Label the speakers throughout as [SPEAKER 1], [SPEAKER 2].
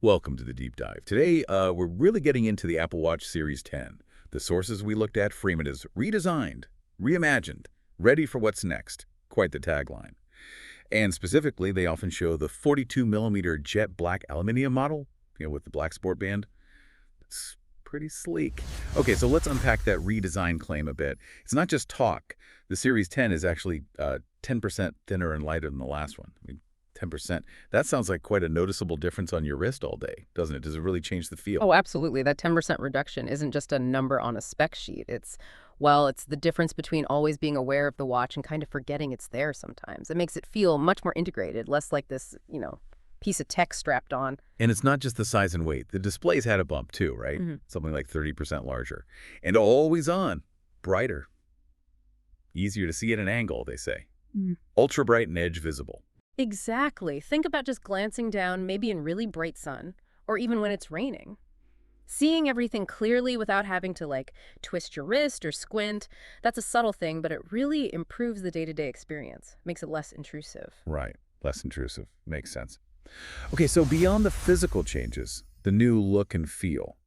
[SPEAKER 1] Welcome to the deep dive. Today, we're really getting into the Apple Watch Series 10. The sources we looked at frame it as redesigned, reimagined, ready for what's next. Quite the tagline. And specifically, they often show the 42mm jet black aluminum model, with the black sport band. It's pretty sleek. Okay, so let's unpack that redesign claim a bit. It's not just talk. The Series 10 is actually 10% thinner and lighter than the last one. 10%. That sounds like quite a noticeable difference on your wrist all day, doesn't it? Does it really change the feel?
[SPEAKER 2] Oh, absolutely. That 10% reduction isn't just a number on a spec sheet. It's the difference between always being aware of the watch and kind of forgetting it's there sometimes. It makes it feel much more integrated, less like this, piece of tech strapped on.
[SPEAKER 1] And it's not just the size and weight. The display's had a bump too, right? Something like 30% larger. And always on, brighter. Easier to see at an angle, they say. Ultra bright and edge visible.
[SPEAKER 2] Exactly. Think about just glancing down, maybe in really bright sun, or even when it's raining. Seeing everything clearly without having to, twist your wrist or squint, that's a subtle thing, but it really improves the day-to-day experience, makes it less intrusive.
[SPEAKER 1] Right. Less intrusive. Makes sense. Okay, so beyond the physical changes, the new look and feel,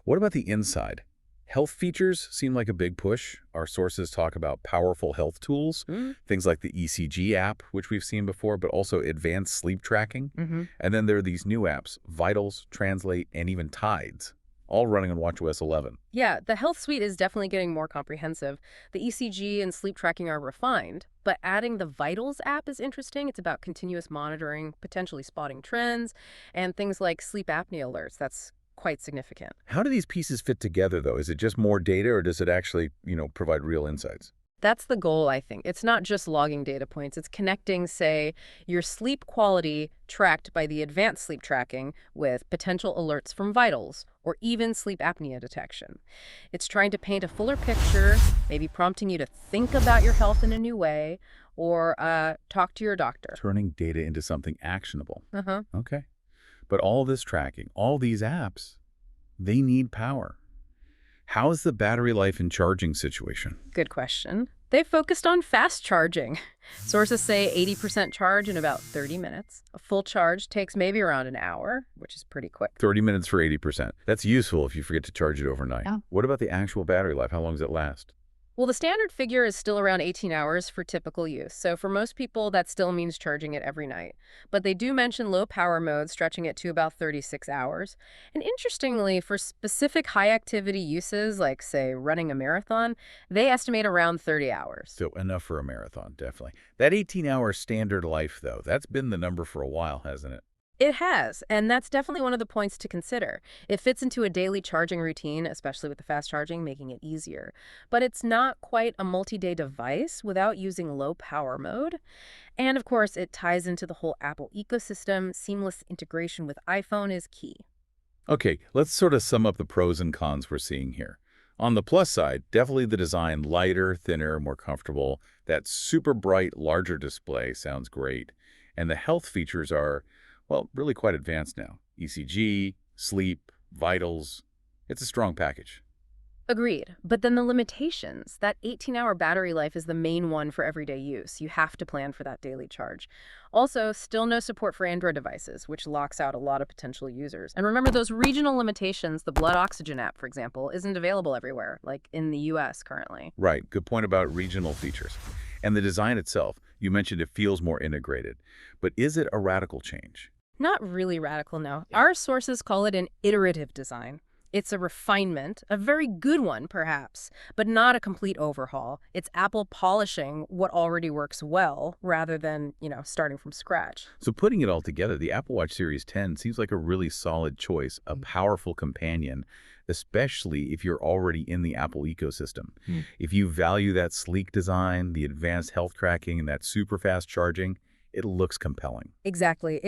[SPEAKER 1] what about the inside? Health features seem like a big push. Our sources talk about powerful health tools, things like the ECG app, which we've seen before, but also advanced sleep tracking. And then there are these new apps, Vitals, Translate, and even Tides, all running on watchOS 11.
[SPEAKER 2] Yeah, the health suite is definitely getting more comprehensive. The ECG and sleep tracking are refined, but adding the Vitals app is interesting. It's about continuous monitoring, potentially spotting trends, and things like sleep apnea alerts. That's quite significant.
[SPEAKER 1] How do these pieces fit together, though? Is it just more data, or does it actually, provide real insights?
[SPEAKER 2] That's the goal, I think. It's not just logging data points. It's connecting, say, your sleep quality tracked by the advanced sleep tracking with potential alerts from Vitals or even sleep apnea detection. It's trying to paint a fuller picture, maybe prompting you to think about your health in a new way or talk to your doctor.
[SPEAKER 1] Turning data into something actionable. Okay. But all this tracking, all these apps, they need power. How is the battery life and charging situation?
[SPEAKER 2] Good question. They focused on fast charging. Sources say 80% charge in about 30 minutes. A full charge takes maybe around an hour, which is pretty quick.
[SPEAKER 1] 30 minutes for 80%. That's useful if you forget to charge it overnight.
[SPEAKER 2] Yeah.
[SPEAKER 1] What about the actual battery life? How long does it last?
[SPEAKER 2] Well, the standard figure is still around 18 hours for typical use. So for most people, that still means charging it every night. But they do mention low power mode, stretching it to about 36 hours. And interestingly, for specific high activity uses, like, say, running a marathon, they estimate around 30 hours.
[SPEAKER 1] So enough for a marathon, definitely. That 18-hour standard life, though, that's been the number for a while, hasn't it?
[SPEAKER 2] It has, and that's definitely one of the points to consider. It fits into a daily charging routine, especially with the fast charging, making it easier. But it's not quite a multi-day device without using low power mode. And of course, it ties into the whole Apple ecosystem. Seamless integration with iPhone is key.
[SPEAKER 1] Okay, let's sort of sum up the pros and cons we're seeing here. On the plus side, definitely the design, lighter, thinner, more comfortable. That super bright, larger display sounds great. And the health features are, well, really quite advanced now. ECG, sleep, vitals. It's a strong package.
[SPEAKER 2] Agreed. But then the limitations. That 18-hour battery life is the main one for everyday use. You have to plan for that daily charge. Also, still no support for Android devices, which locks out a lot of potential users. And remember those regional limitations. The blood oxygen app, for example, isn't available everywhere, like in the US currently.
[SPEAKER 1] Right. Good point about regional features. And the design itself, you mentioned it feels more integrated. But is it a radical change?
[SPEAKER 2] Not really radical, no. Our sources call it an iterative design. It's a refinement, a very good one, perhaps, but not a complete overhaul. It's Apple polishing what already works well rather than, starting from scratch.
[SPEAKER 1] So putting it all together, the Apple Watch Series 10 seems like a really solid choice, a powerful companion, especially if you're already in the Apple ecosystem. If you value that sleek design, the advanced health tracking, and that super fast charging, it looks compelling.
[SPEAKER 2] Exactly.